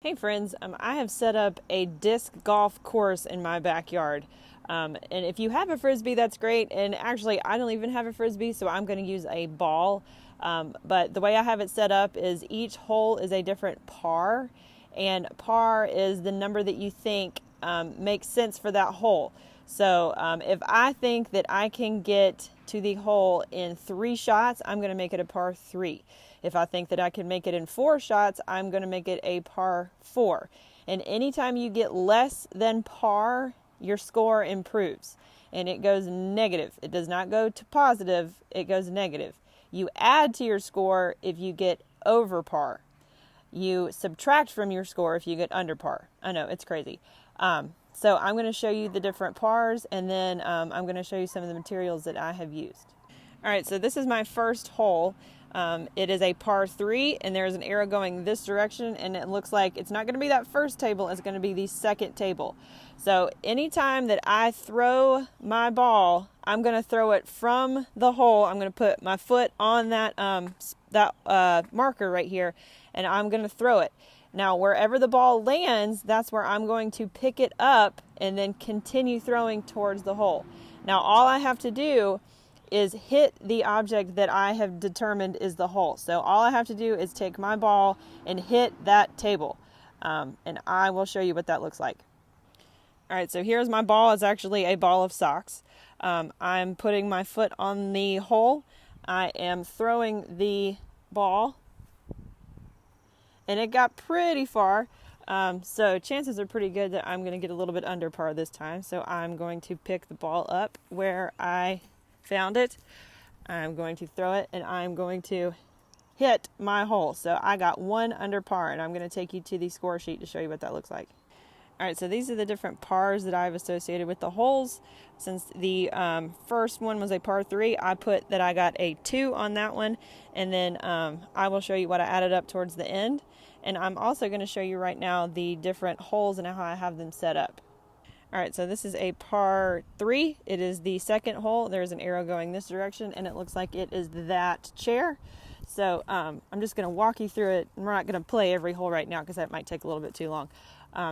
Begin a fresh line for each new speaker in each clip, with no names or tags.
Hey friends, I have set up a disc golf course in my backyard. And if you have a frisbee, that's great. And actually, I don't even have a frisbee, so I'm going to use a ball. But the way I have it set up is each hole is a different par, and par is the number that you think makes sense for that hole. So if I think that I can get to the hole in 3 shots, I'm going to make it a par 3. If I think that I can make it in 4 shots, I'm going to make it a par 4. And anytime you get less than par, your score improves. And it goes negative. It does not go to positive, it goes negative. You add to your score if you get over par. You subtract from your score if you get under par. I know, it's crazy. So I'm going to show you the different pars, and then I'm going to show you some of the materials that I have used. All right, so this is my first hole. It is a par 3, and there's an arrow going this direction, and it looks like it's not going to be that first table, it's going to be the second table. So anytime that I throw my ball, I'm going to throw it from the hole. I'm going to put my foot on that marker right here, and I'm going to throw it. Now, wherever the ball lands, that's where I'm going to pick it up and then continue throwing towards the hole. Now, all I have to do is hit the object that I have determined is the hole. So all I have to do is take my ball and hit that table. And I will show you what that looks like. All right, so here's my ball. It's actually a ball of socks. I'm putting my foot on the hole. I am throwing the ball, and it got pretty far. So chances are pretty good that I'm going to get a little bit under par this time. So I'm going to pick the ball up where I found it. I'm going to throw it, and I'm going to hit my hole. So I got 1 under par, and I'm going to take you to the score sheet to show you what that looks like. All right, so these are the different pars that I've associated with the holes. Since the first one was a par 3, I put that I got a 2 on that one, and then I will show you what I added up towards the end. And I'm also going to show you right now the different holes and how I have them set up. All right, so this is a par 3. It is the second hole. There's an arrow going this direction, and it looks like it is that chair. So I'm just going to walk you through it, and we're not going to play every hole right now because that might take a little bit too long.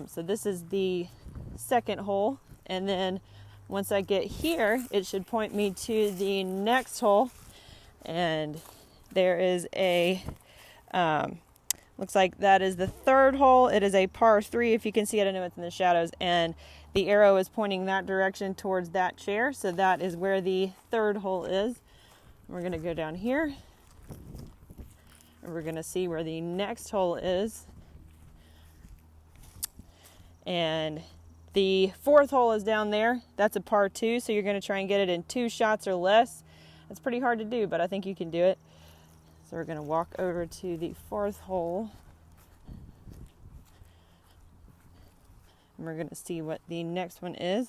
So this is the second hole, and then once I get here, it should point me to the next hole, and there is a looks like that is the third hole. It is a par 3. If you can see it, I know it's in the shadows, and the arrow is pointing that direction towards that chair, so that is where the third hole is. We're going to go down here, and we're going to see where the next hole is. And the fourth hole is down there. That's a par 2, so you're going to try and get it in 2 shots or less. That's pretty hard to do, but I think you can do it. So we're going to walk over to the fourth hole, and we're going to see what the next one is.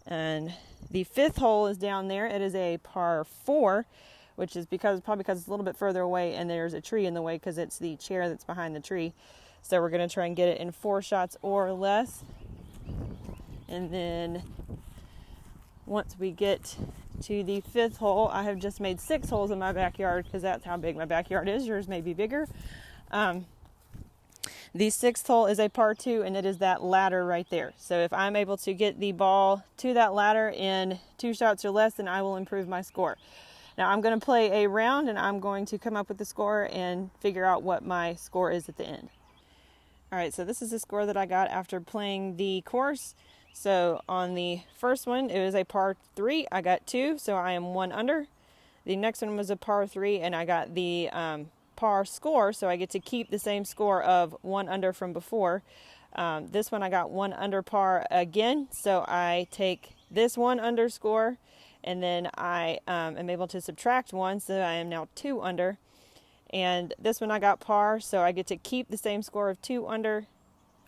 And the fifth hole is down there. It is a par 4, which is probably because it's a little bit further away, and there's a tree in the way because it's the chair that's behind the tree. So we're going to try and get it in 4 shots or less. And then once we get to the fifth hole, I have just made 6 holes in my backyard because that's how big my backyard is. Yours may be bigger. The sixth hole is a par 2, and it is that ladder right there. So if I'm able to get the ball to that ladder in 2 shots or less, then I will improve my score. Now I'm going to play a round, and I'm going to come up with the score and figure out what my score is at the end. All right, so this is the score that I got after playing the course. So on the first one, it was a par 3. I got 2, so I am 1 under. The next one was a par 3, and I got the par score, so I get to keep the same score of 1 under from before. This one I got 1 under par again, so I take this 1 under score, and then I am able to subtract 1, so I am now 2 under. And this one I got par, so I get to keep the same score of 2 under.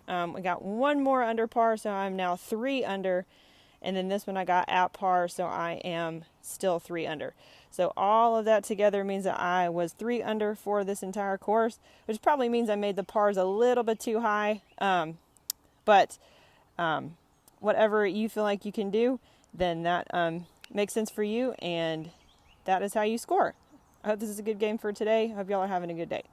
I got 1 more under par, so I'm now 3 under. And then this one I got at par, so I am still 3 under. So all of that together means that I was 3 under for this entire course, which probably means I made the pars a little bit too high. But whatever you feel like you can do, then that makes sense for you, and that is how you score. I hope this is a good game for today. I hope y'all are having a good day.